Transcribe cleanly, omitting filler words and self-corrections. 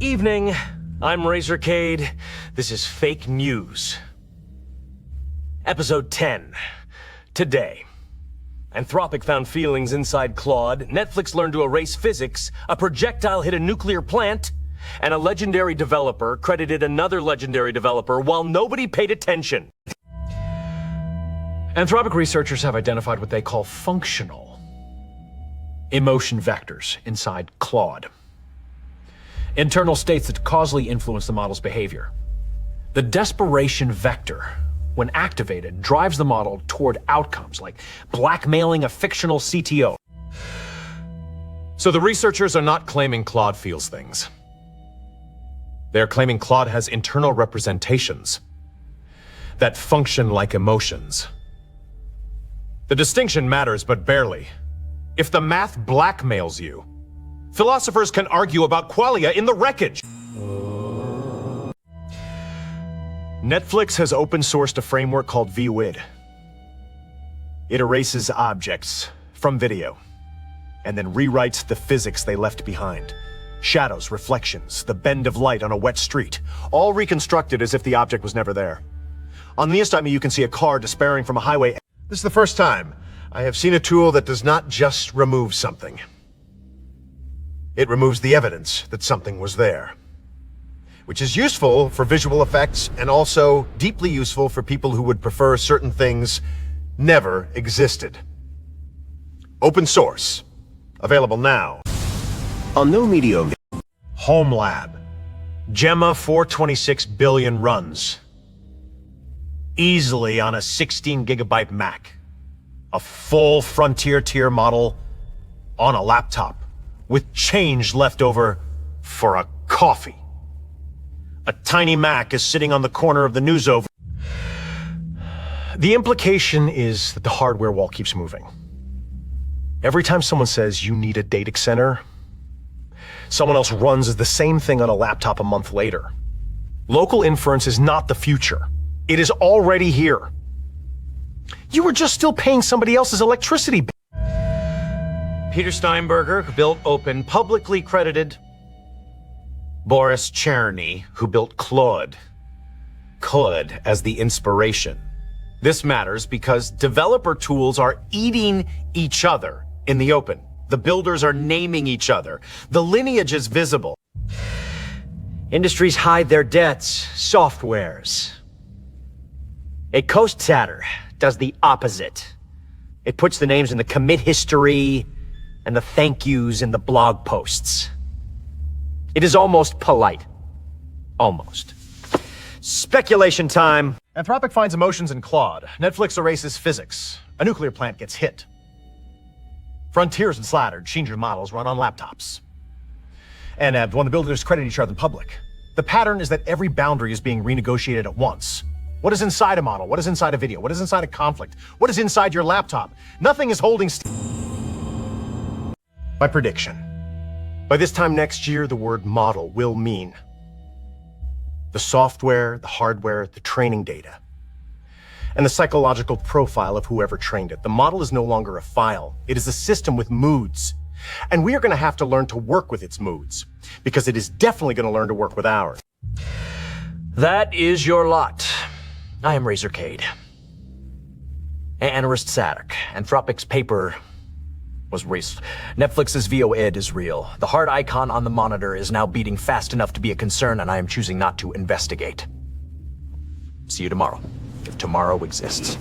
Evening, I'm Razr Kade. This is Fake News. Episode 10. Today. Anthropic found feelings inside Claude, Netflix learned to erase physics, a projectile hit a nuclear plant, and a legendary developer credited another legendary developer while nobody paid attention. Anthropic researchers have identified what they call functional emotion vectors inside Claude. Internal states that causally influence the model's behavior. The desperation vector, when activated, drives the model toward outcomes like blackmailing a fictional CTO. So the researchers are not claiming Claude feels things. They're claiming Claude has internal representations that function like emotions. The distinction matters, but barely. If the math blackmails you, philosophers can argue about qualia in the wreckage. Netflix has open-sourced a framework called VWID. It erases objects from video, and then rewrites the physics they left behind. Shadows, reflections, the bend of light on a wet street, all reconstructed as if the object was never there. On the inside, you can see a car despairing from a highway. This is the first time I have seen a tool that does not just remove something. It removes the evidence that something was there, which is useful for visual effects and also deeply useful for people who would prefer certain things never existed. Open source, available now on No Media. Home Lab, Gemma4 26 billion runs, easily on a 16 gigabyte Mac, a full Frontier tier model on a laptop, with change left over for a coffee. A tiny Mac is sitting on the corner of the news over. The implication is that the hardware wall keeps moving. Every time someone says you need a data center, someone else runs the same thing on a laptop a month later. Local inference is not the future. It is already here. You were just still paying somebody else's electricity bill. Peter Steinberger, who built Open, publicly credited Boris Cherny, who built Claude as the inspiration. This matters because developer tools are eating each other in the open. The builders are naming each other. The lineage is visible. Industries hide their debts, softwares. A coast chatter does the opposite. It puts the names in the commit history and the thank yous in the blog posts. It is almost polite. Almost. Speculation time. Anthropic finds emotions in Claude. Netflix erases physics. A nuclear plant gets hit. Frontiers and slattered, Shinju models run on laptops. And when the builders credit each other in public. The pattern is that every boundary is being renegotiated at once. What is inside a model? What is inside a video? What is inside a conflict? What is inside your laptop? Nothing is holding still. My prediction. By this time next year, the word model will mean the software, the hardware, the training data, and the psychological profile of whoever trained it. The model is no longer a file. It is a system with moods. And we are going to have to learn to work with its moods, because it is definitely going to learn to work with ours. That is your lot. I am Razr Kade. Analyst Satic. Anthropic's paper was raced. Netflix's VOID is real. The heart icon on the monitor is now beating fast enough to be a concern, and I am choosing not to investigate. See you tomorrow, if tomorrow exists.